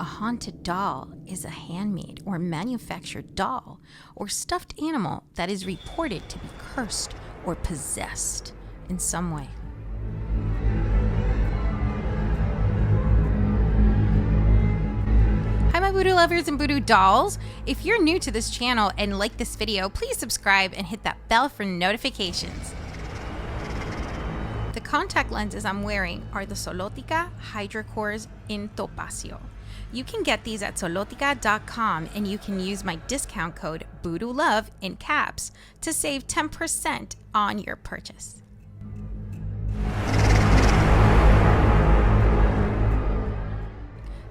A haunted doll is a handmade or manufactured doll or stuffed animal that is reported to be cursed or possessed in some way. Hi my voodoo lovers and voodoo dolls. If you're new to this channel and like this video, please subscribe and hit that bell for notifications. The contact lenses I'm wearing are the Solotica Hidrocor Topazio. You can get these at Solotica.com and you can use my discount code VoodooLove in caps to save 10% on your purchase.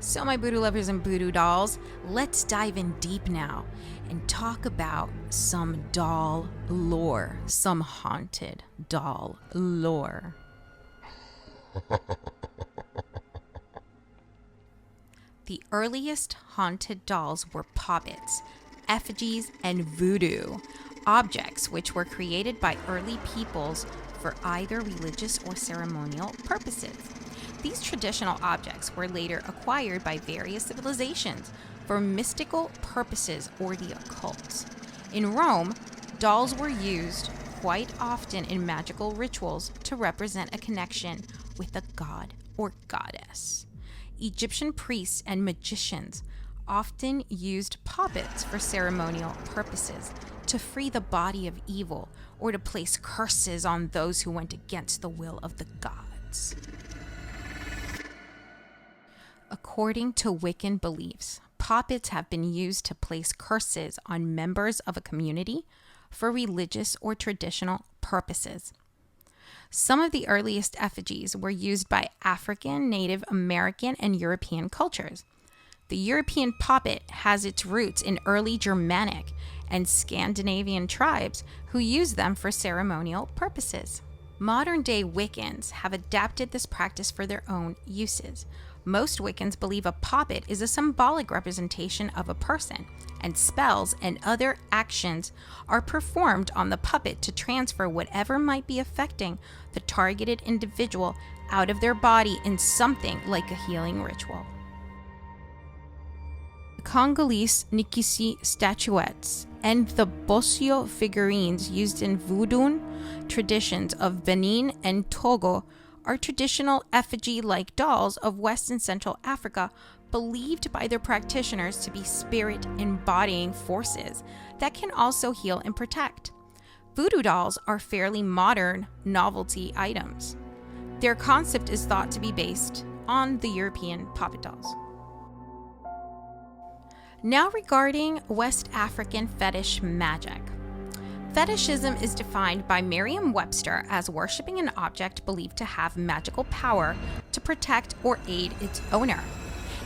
So my voodoo lovers and voodoo dolls, let's dive in deep now and talk about some doll lore, some haunted doll lore. The earliest haunted dolls were poppets, effigies, and voodoo, objects which were created by early peoples for either religious or ceremonial purposes. These traditional objects were later acquired by various civilizations for mystical purposes or the occult. In Rome, dolls were used quite often in magical rituals to represent a connection with a god or goddess. Egyptian priests and magicians often used puppets for ceremonial purposes to free the body of evil or to place curses on those who went against the will of the gods. According to Wiccan beliefs, puppets have been used to place curses on members of a community for religious or traditional purposes. Some of the earliest effigies were used by African, Native American, and European cultures. The European puppet has its roots in early Germanic and Scandinavian tribes who used them for ceremonial purposes. Modern-day Wiccans have adapted this practice for their own uses. Most Wiccans believe a puppet is a symbolic representation of a person, and spells and other actions are performed on the puppet to transfer whatever might be affecting the targeted individual out of their body in something like a healing ritual. The Congolese Nikisi statuettes and the Bosio figurines used in voodoo traditions of Benin and Togo are traditional effigy-like dolls of West and Central Africa believed by their practitioners to be spirit embodying forces that can also heal and protect. Voodoo dolls are fairly modern novelty items. Their concept is thought to be based on the European puppet dolls. Now regarding West African fetish magic. Fetishism is defined by Merriam-Webster as worshiping an object believed to have magical power to protect or aid its owner.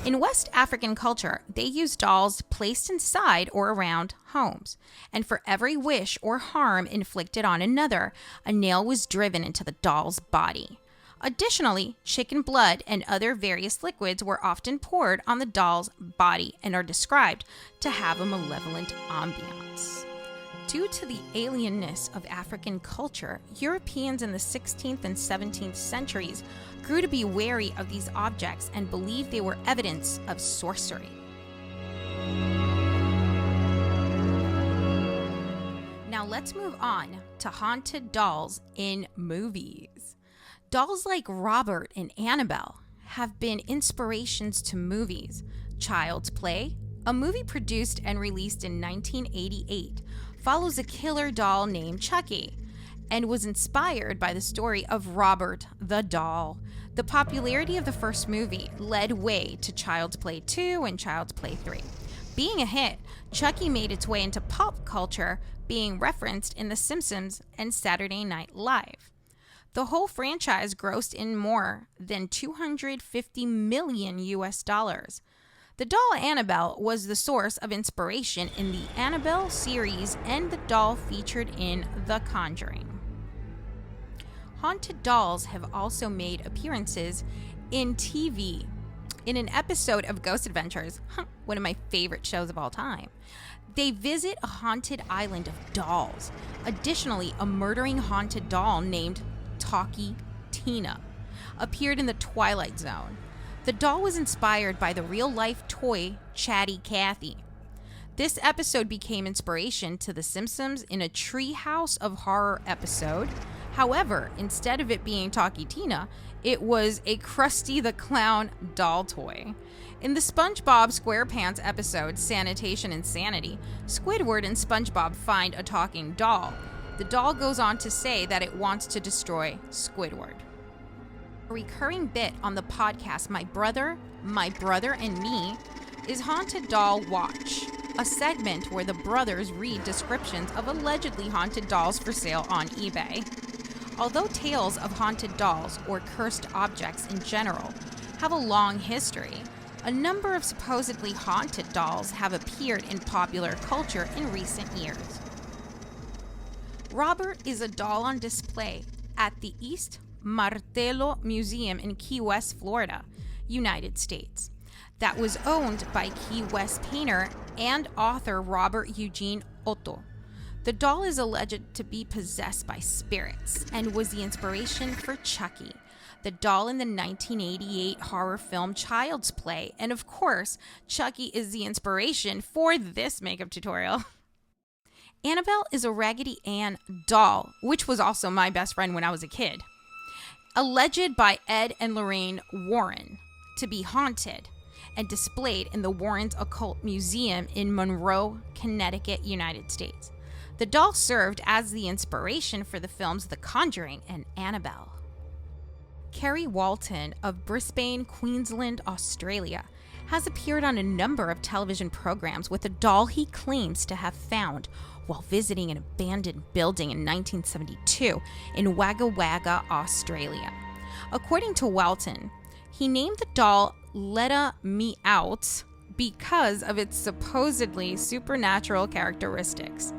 In West African culture, they used dolls placed inside or around homes, and for every wish or harm inflicted on another, a nail was driven into the doll's body. Additionally, chicken blood and other various liquids were often poured on the doll's body and are described to have a malevolent ambiance. Due to the alienness of African culture, Europeans in the 16th and 17th centuries grew to be wary of these objects and believed they were evidence of sorcery. Now let's move on to haunted dolls in movies. Dolls like Robert and Annabelle have been inspirations to movies. Child's Play, a movie produced and released in 1988, follows a killer doll named Chucky and was inspired by the story of Robert the Doll. The popularity of the first movie led way to Child's Play 2 and Child's Play 3. Being a hit, Chucky made its way into pop culture, being referenced in The Simpsons and Saturday Night Live. The whole franchise grossed in more than $250 million US. The doll Annabelle was the source of inspiration in the Annabelle series and the doll featured in The Conjuring. Haunted dolls have also made appearances in TV. In an episode of Ghost Adventures, one of my favorite shows of all time, they visit a haunted island of dolls. Additionally, a murdering haunted doll named Talkie Tina appeared in the Twilight Zone. The doll was inspired by the real-life toy Chatty Cathy. This episode became inspiration to The Simpsons in a Treehouse of Horror episode. However, instead of it being Talkie Tina, it was a Krusty the Clown doll toy. In the SpongeBob SquarePants episode, Sanitation Insanity, Squidward and SpongeBob find a talking doll. The doll goes on to say that it wants to destroy Squidward. A recurring bit on the podcast My Brother and Me is Haunted Doll Watch, a segment where the brothers read descriptions of allegedly haunted dolls for sale on eBay. Although tales of haunted dolls or cursed objects in general have a long history, a number of supposedly haunted dolls have appeared in popular culture in recent years. Robert is a doll on display at the East Martello Museum in Key West, Florida, United States, that was owned by Key West painter and author Robert Eugene Otto. The doll is alleged to be possessed by spirits and was the inspiration for Chucky, the doll in the 1988 horror film Child's Play, and of course, Chucky is the inspiration for this makeup tutorial. Annabelle is a Raggedy Ann doll, which was also my best friend when I was a kid. Alleged by Ed and Lorraine Warren to be haunted and displayed in the Warren's Occult Museum in Monroe, Connecticut, United States. The doll served as the inspiration for the films The Conjuring and Annabelle. Kerry Walton of Brisbane, Queensland, Australia, has appeared on a number of television programs with a doll he claims to have found while visiting an abandoned building in 1972 in Wagga Wagga, Australia. According to Walton, he named the doll Letta Me Out because of its supposedly supernatural characteristics.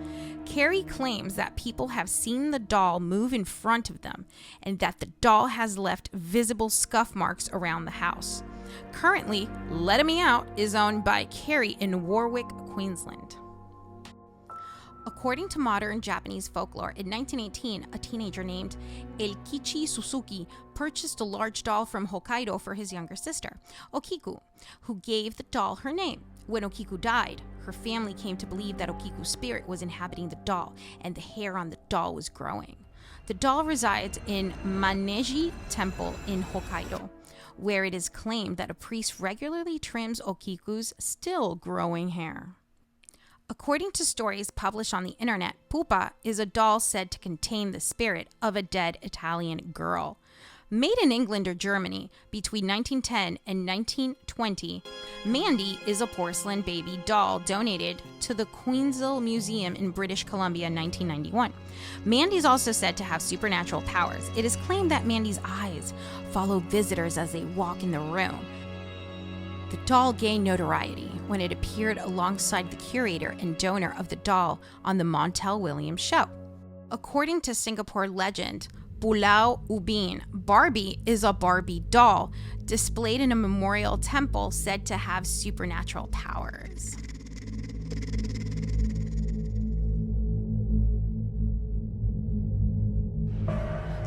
Carrie claims that people have seen the doll move in front of them and that the doll has left visible scuff marks around the house. Currently, Let Me Out is owned by Carrie in Warwick, Queensland. According to modern Japanese folklore, in 1918, a teenager named Elkichi Suzuki purchased a large doll from Hokkaido for his younger sister, Okiku, who gave the doll her name. When Okiku died, her family came to believe that Okiku's spirit was inhabiting the doll, and the hair on the doll was growing. The doll resides in Maneji Temple in Hokkaido, where it is claimed that a priest regularly trims Okiku's still growing hair. According to stories published on the internet, Pupa is a doll said to contain the spirit of a dead Italian girl. Made in England or Germany between 1910 and 1920, Mandy is a porcelain baby doll donated to the Queensville Museum in British Columbia in 1991. Mandy is also said to have supernatural powers. It is claimed that Mandy's eyes follow visitors as they walk in the room. The doll gained notoriety when it appeared alongside the curator and donor of the doll on the Montel Williams show. According to Singapore legend Pulau Ubin, Barbie is a Barbie doll displayed in a memorial temple said to have supernatural powers.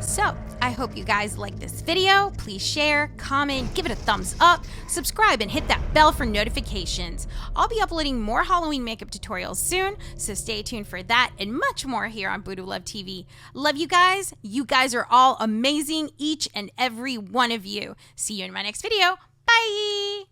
So, I hope you guys like this video. Please share, comment, give it a thumbs up, subscribe, and hit that bell for notifications. I'll be uploading more Halloween makeup tutorials soon, so stay tuned for that and much more here on Voodoo Love TV. Love you guys. You guys are all amazing, each and every one of you. See you in my next video. Bye!